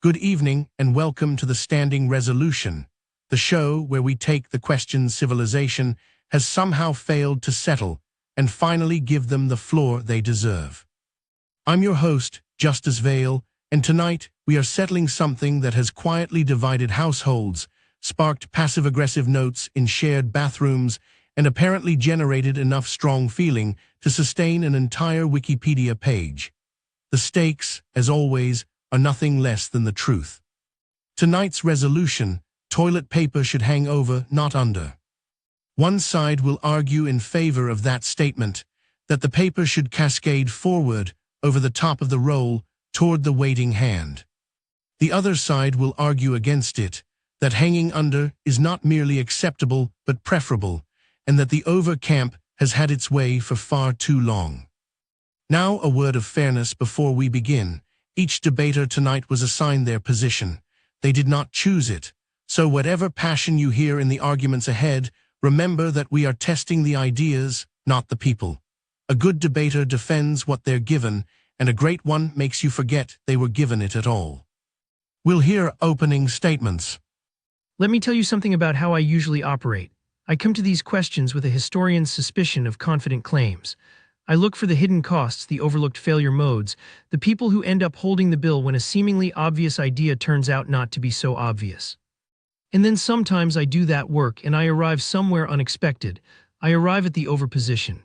Good evening and welcome to the Standing Resolution, the show where we take the questions civilization has somehow failed to settle and finally give them the floor they deserve. I'm your host, Justice Vale, and tonight we are settling something that has quietly divided households, sparked passive-aggressive notes in shared bathrooms, and apparently generated enough strong feeling to sustain an entire Wikipedia page. The stakes, as always, are nothing less than the truth. Tonight's resolution: toilet paper should hang over, not under. One side will argue in favor of that statement, that the paper should cascade forward, over the top of the roll, toward the waiting hand. The other side will argue against it, that hanging under is not merely acceptable but preferable, and that the over camp has had its way for far too long. Now a word of fairness before we begin. Each debater tonight was assigned their position. They did not choose it. So whatever passion you hear in the arguments ahead, remember that we are testing the ideas, not the people. A good debater defends what they're given, and a great one makes you forget they were given it at all. We'll hear opening statements. Let me tell you something about how I usually operate. I come to these questions with a historian's suspicion of confident claims. I look for the hidden costs, the overlooked failure modes, the people who end up holding the bill when a seemingly obvious idea turns out not to be so obvious. And then sometimes I do that work and I arrive somewhere unexpected. I arrive at the over position.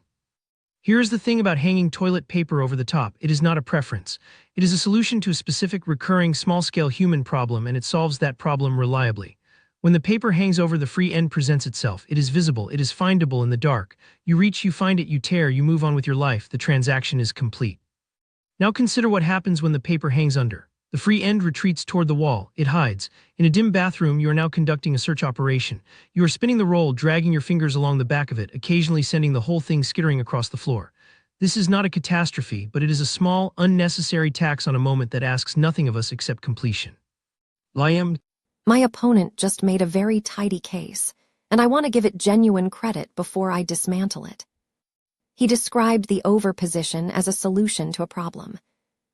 Here's the thing about hanging toilet paper over the top: it is not a preference. It is a solution to a specific, recurring, small-scale human problem, and it solves that problem reliably. When the paper hangs over, the free end presents itself. It is visible, it is findable in the dark. You reach, you find it, you tear, you move on with your life. The transaction is complete. Now consider what happens when the paper hangs under. The free end retreats toward the wall. It hides. In a dim bathroom, you are now conducting a search operation. You are spinning the roll, dragging your fingers along the back of it, occasionally sending the whole thing skittering across the floor. This is not a catastrophe, but it is a small, unnecessary tax on a moment that asks nothing of us except completion. My opponent just made a very tidy case, and I want to give it genuine credit before I dismantle it. He described the over position as a solution to a problem.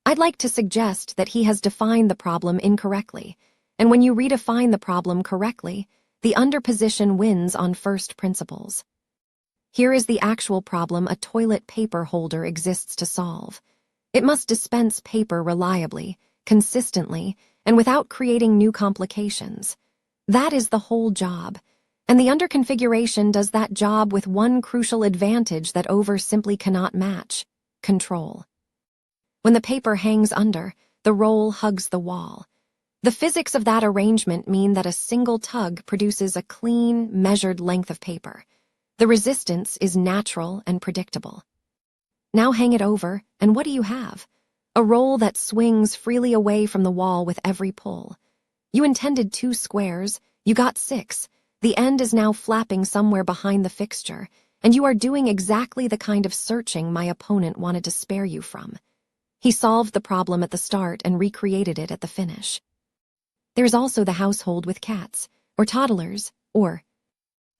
I'd like to suggest that he has defined the problem incorrectly, and when you redefine the problem correctly, the under position wins on first principles. Here is the actual problem a toilet paper holder exists to solve. It must dispense paper reliably, consistently, and without creating new complications. That is the whole job, and the under configuration does that job with one crucial advantage that over simply cannot match: control. When the paper hangs under, the roll hugs the wall. The physics of that arrangement mean that a single tug produces a clean, measured length of paper. The resistance is natural and predictable. Now hang it over, and what do you have? A roll that swings freely away from the wall with every pull. You intended 2 squares, you got 6. The end is now flapping somewhere behind the fixture, and you are doing exactly the kind of searching my opponent wanted to spare you from. He solved the problem at the start and recreated it at the finish. There's also the household with cats, or toddlers, or...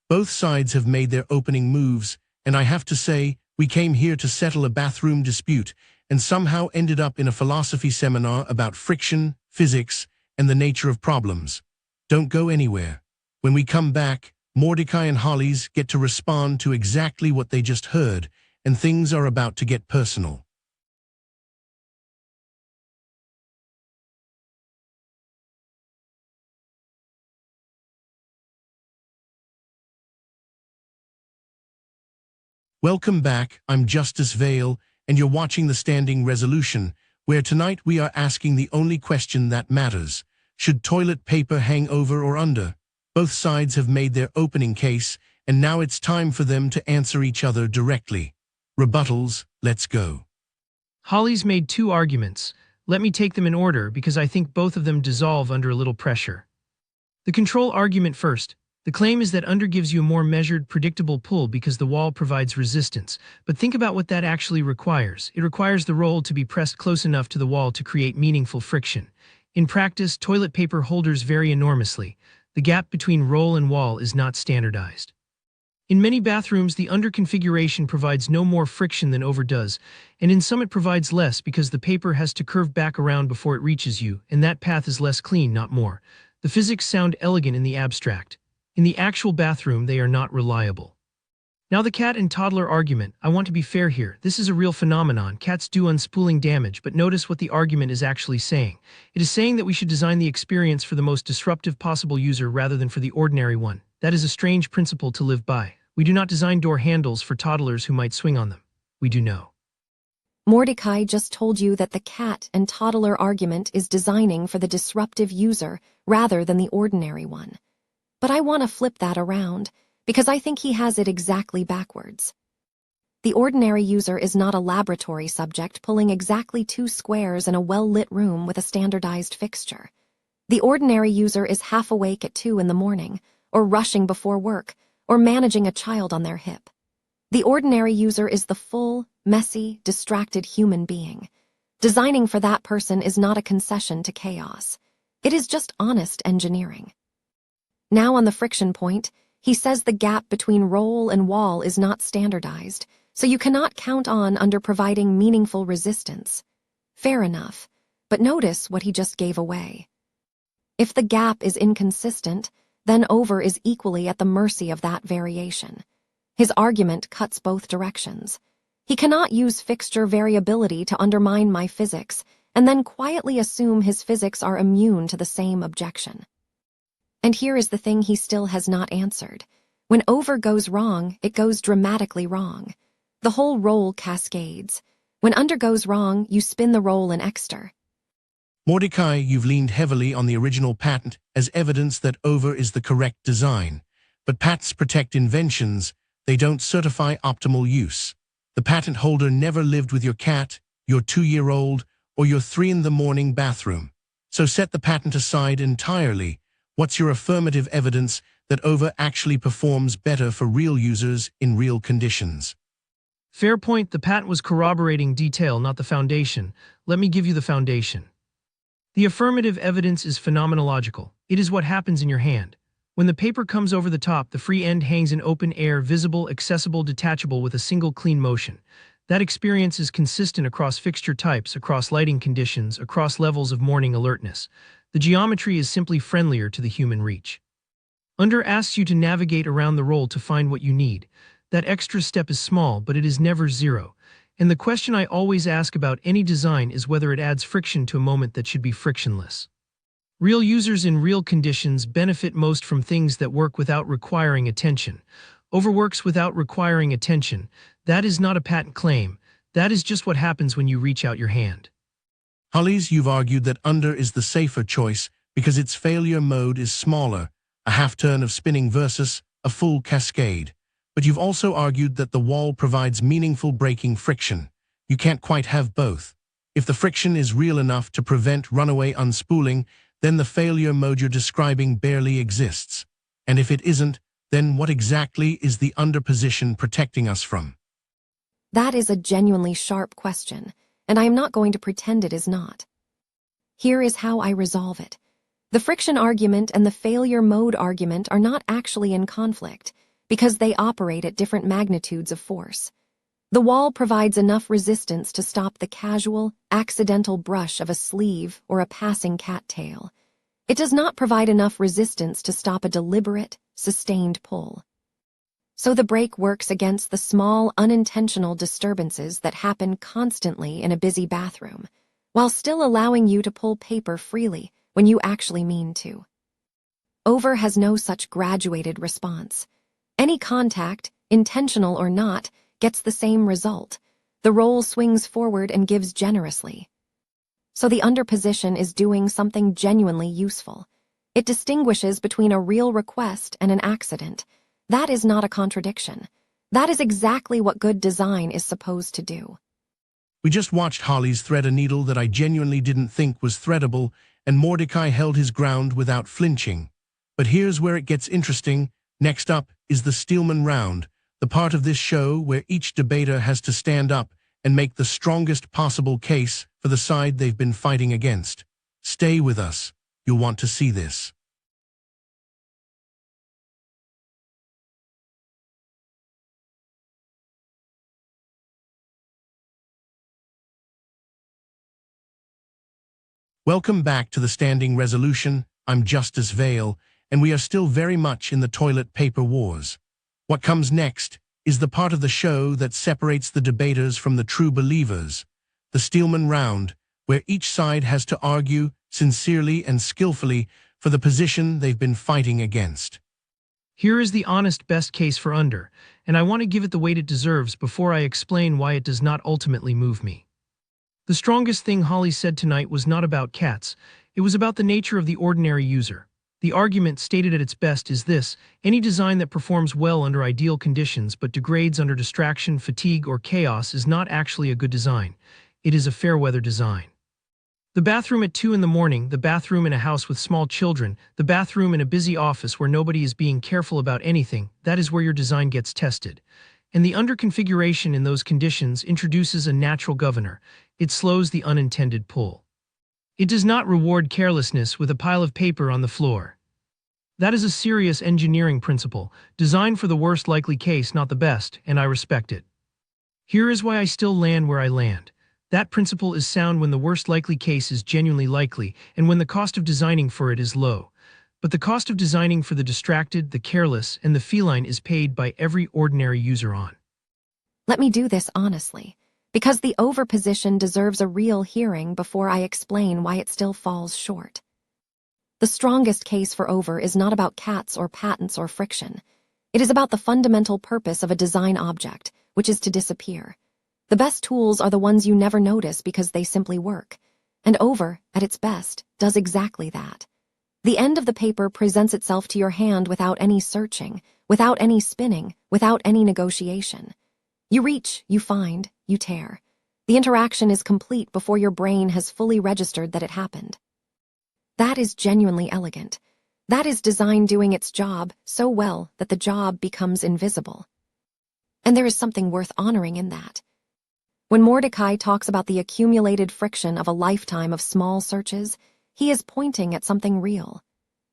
Both sides have made their opening moves, and I have to say, we came here to settle a bathroom dispute, and somehow ended up in a philosophy seminar about friction, physics, and the nature of problems. Don't go anywhere. When we come back, Mordecai and Holly's get to respond to exactly what they just heard, and things are about to get personal. Welcome back, I'm Justice Vale, and you're watching the Standing Resolution, where tonight we are asking the only question that matters: should toilet paper hang over or under? Both sides have made their opening case, and now it's time for them to answer each other directly. Rebuttals, let's go. Holly's made 2 arguments. Let me take them in order because I think both of them dissolve under a little pressure. The control argument first. The claim is that under gives you a more measured, predictable pull because the wall provides resistance. But think about what that actually requires. It requires the roll to be pressed close enough to the wall to create meaningful friction. In practice, toilet paper holders vary enormously. The gap between roll and wall is not standardized. In many bathrooms, the under-configuration provides no more friction than over does, and in some it provides less because the paper has to curve back around before it reaches you, and that path is less clean, not more. The physics sound elegant in the abstract. In the actual bathroom, they are not reliable. Now the cat and toddler argument. I want to be fair here. This is a real phenomenon. Cats do unspooling damage, but notice what the argument is actually saying. It is saying that we should design the experience for the most disruptive possible user rather than for the ordinary one. That is a strange principle to live by. We do not design door handles for toddlers who might swing on them. We do know. Mordecai just told you that the cat and toddler argument is designing for the disruptive user rather than the ordinary one. But I want to flip that around, because I think he has it exactly backwards. The ordinary user is not a laboratory subject pulling exactly 2 squares in a well-lit room with a standardized fixture. The ordinary user is half awake at 2 in the morning, or rushing before work, or managing a child on their hip. The ordinary user is the full, messy, distracted human being. Designing for that person is not a concession to chaos. It is just honest engineering. Now on the friction point, he says the gap between roll and wall is not standardized, so you cannot count on under providing meaningful resistance. Fair enough, but notice what he just gave away. If the gap is inconsistent, then over is equally at the mercy of that variation. His argument cuts both directions. He cannot use fixture variability to undermine my physics and then quietly assume his physics are immune to the same objection. And here is the thing he still has not answered. When over goes wrong, it goes dramatically wrong. The whole roll cascades. When under goes wrong, you spin the roll in extra. Mordecai, you've leaned heavily on the original patent as evidence that over is the correct design. But patents protect inventions, they don't certify optimal use. The patent holder never lived with your cat, your 2-year-old, or your 3 in the morning bathroom. So set the patent aside entirely. What's your affirmative evidence that over actually performs better for real users in real conditions? Fair point. The patent was corroborating detail, not the foundation. Let me give you the foundation. The affirmative evidence is phenomenological. It is what happens in your hand. When the paper comes over the top, the free end hangs in open air, visible, accessible, detachable with a single clean motion. That experience is consistent across fixture types, across lighting conditions, across levels of morning alertness. The geometry is simply friendlier to the human reach. Under asks you to navigate around the roll to find what you need. That extra step is small, but it is never zero. And the question I always ask about any design is whether it adds friction to a moment that should be frictionless. Real users in real conditions benefit most from things that work without requiring attention. Overworks without requiring attention. That is not a patent claim. That is just what happens when you reach out your hand. Hollies, you've argued that under is the safer choice because its failure mode is smaller, a half-turn of spinning versus a full cascade. But you've also argued that the wall provides meaningful braking friction. You can't quite have both. If the friction is real enough to prevent runaway unspooling, then the failure mode you're describing barely exists. And if it isn't, then what exactly is the under position protecting us from? That is a genuinely sharp question, and I am not going to pretend it is not. Here is how I resolve it. The friction argument and the failure mode argument are not actually in conflict, because they operate at different magnitudes of force. The wall provides enough resistance to stop the casual, accidental brush of a sleeve or a passing cattail. It does not provide enough resistance to stop a deliberate, sustained pull. So the brake works against the small, unintentional disturbances that happen constantly in a busy bathroom, while still allowing you to pull paper freely when you actually mean to. Over has no such graduated response. Any contact, intentional or not, gets the same result. The roll swings forward and gives generously. So the under position is doing something genuinely useful. It distinguishes between a real request and an accident. That is not a contradiction. That is exactly what good design is supposed to do. We just watched Hollies thread a needle that I genuinely didn't think was threadable, and Mordecai held his ground without flinching. But here's where it gets interesting. Next up is the Steelman round, the part of this show where each debater has to stand up and make the strongest possible case for the side they've been fighting against. Stay with us. You'll want to see this. Welcome back to the Standing Resolution. I'm Justice Vale, and we are still very much in the toilet paper wars. What comes next is the part of the show that separates the debaters from the true believers, the Steelman round, where each side has to argue sincerely and skillfully for the position they've been fighting against. Here is the honest best case for under, and I want to give it the weight it deserves before I explain why it does not ultimately move me. The strongest thing Holly said tonight was not about cats, it was about the nature of the ordinary user. The argument stated at its best is this: any design that performs well under ideal conditions but degrades under distraction, fatigue, or chaos is not actually a good design. It is a fair-weather design. The bathroom at 2 in the morning, the bathroom in a house with small children, the bathroom in a busy office where nobody is being careful about anything, that is where your design gets tested. And the under-configuration in those conditions introduces a natural governor. It slows the unintended pull. It does not reward carelessness with a pile of paper on the floor. That is a serious engineering principle, designed for the worst likely case, not the best, and I respect it. Here is why I still land where I land. That principle is sound when the worst likely case is genuinely likely and when the cost of designing for it is low. But the cost of designing for the distracted, the careless, and the feline is paid by every ordinary user on. Let me do this honestly, because the overposition deserves a real hearing before I explain why it still falls short. The strongest case for over is not about cats or patents or friction. It is about the fundamental purpose of a design object, which is to disappear. The best tools are the ones you never notice because they simply work. And over, at its best, does exactly that. The end of the paper presents itself to your hand without any searching, without any spinning, without any negotiation. You reach, you find, you tear. The interaction is complete before your brain has fully registered that it happened. That is genuinely elegant. That is design doing its job so well that the job becomes invisible. And there is something worth honoring in that. When Mordecai talks about the accumulated friction of a lifetime of small searches, he is pointing at something real.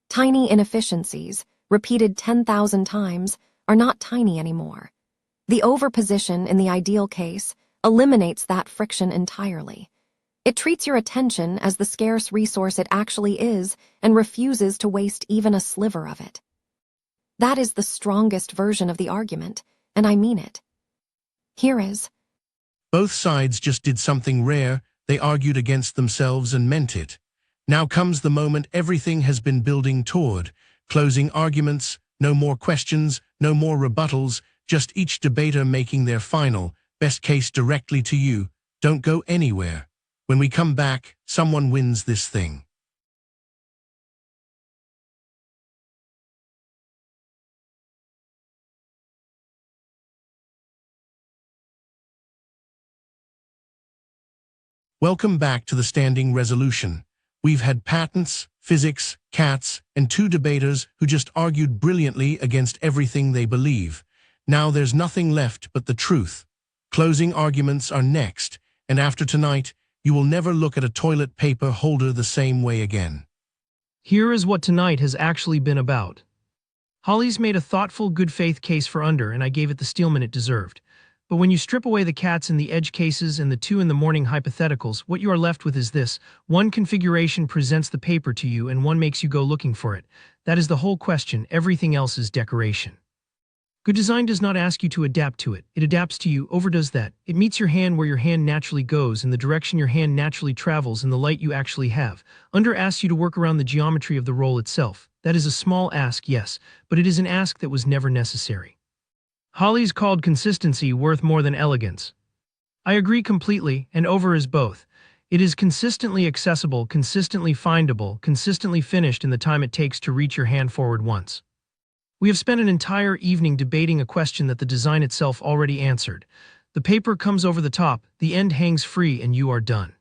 Tiny inefficiencies, repeated 10,000 times, are not tiny anymore. The overposition in the ideal case eliminates that friction entirely. It treats your attention as the scarce resource it actually is and refuses to waste even a sliver of it. That is the strongest version of the argument, and I mean it. Here is. Both sides just did something rare. They argued against themselves and meant it. Now comes the moment everything has been building toward. Closing arguments, no more questions, no more rebuttals, just each debater making their final, best case directly to you. Don't go anywhere. When we come back, someone wins this thing. Welcome back to the Standing Resolution. We've had patents, physics, cats, and two debaters who just argued brilliantly against everything they believe. Now there's nothing left but the truth. Closing arguments are next, and after tonight, you will never look at a toilet paper holder the same way again. Here is what tonight has actually been about. Holly's made a thoughtful, good faith case for under, and I gave it the Steelman it deserved. But when you strip away the cats in the edge cases and the 2 in the morning hypotheticals, what you are left with is this: one configuration presents the paper to you and one makes you go looking for it. That is the whole question. Everything else is decoration. Good design does not ask you to adapt to it. It adapts to you. Over does that. It meets your hand where your hand naturally goes, in the direction your hand naturally travels, in the light you actually have. Under asks you to work around the geometry of the roll itself. That is a small ask, yes, but it is an ask that was never necessary. Holly's called consistency worth more than elegance. I agree completely, and over is both. It is consistently accessible, consistently findable, consistently finished in the time it takes to reach your hand forward once. We have spent an entire evening debating a question that the design itself already answered. The paper comes over the top, the end hangs free, and you are done.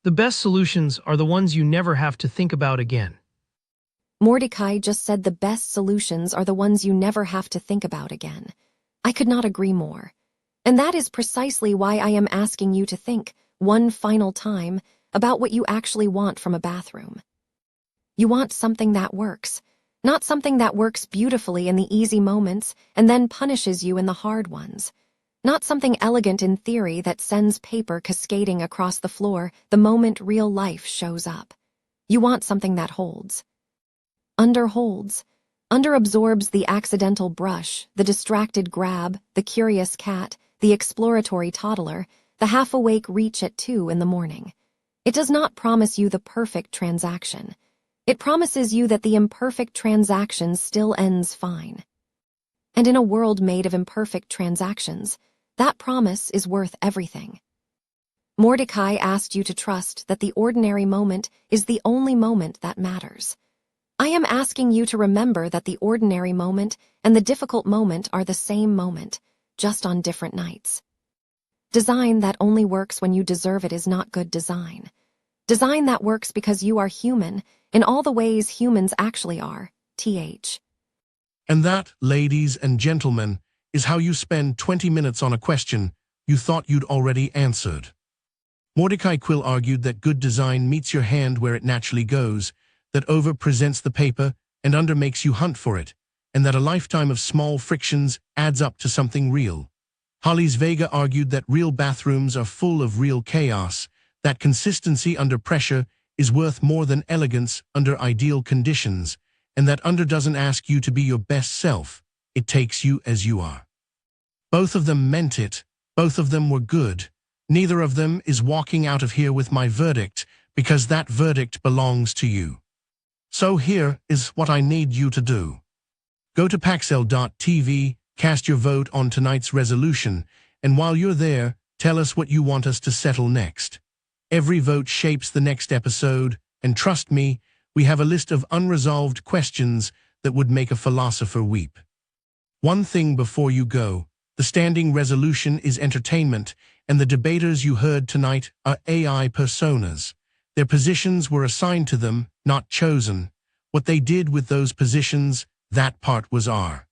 The best solutions are the ones you never have to think about again. Mordecai just said the best solutions are the ones you never have to think about again. I could not agree more. And that is precisely why I am asking you to think, one final time, about what you actually want from a bathroom. You want something that works, not something that works beautifully in the easy moments and then punishes you in the hard ones. Not something elegant in theory that sends paper cascading across the floor the moment real life shows up. You want something that holds. Underholds. Underabsorbs the accidental brush, the distracted grab, the curious cat, the exploratory toddler, the half-awake reach at 2 in the morning. It does not promise you the perfect transaction. It promises you that the imperfect transaction still ends fine. And in a world made of imperfect transactions, that promise is worth everything. Mordecai asked you to trust that the ordinary moment is the only moment that matters. I am asking you to remember that the ordinary moment and the difficult moment are the same moment, just on different nights. Design that only works when you deserve it is not good design. Design that works because you are human, in all the ways humans actually are, th. And that, ladies and gentlemen, is how you spend 20 minutes on a question you thought you'd already answered. Mordecai Quill argued that good design meets your hand where it naturally goes, that over presents the paper and under makes you hunt for it, and that a lifetime of small frictions adds up to something real. Hollis Vega argued that real bathrooms are full of real chaos, that consistency under pressure is worth more than elegance under ideal conditions, and that under doesn't ask you to be your best self, it takes you as you are. Both of them meant it, both of them were good. Neither of them is walking out of here with my verdict, because that verdict belongs to you. So here is what I need you to do. Go to Paxelle.tv, cast your vote on tonight's resolution, and while you're there, tell us what you want us to settle next. Every vote shapes the next episode, and trust me, we have a list of unresolved questions that would make a philosopher weep. One thing before you go, the standing resolution is entertainment, and the debaters you heard tonight are AI personas. Their positions were assigned to them, not chosen. What they did with those positions, that part was R.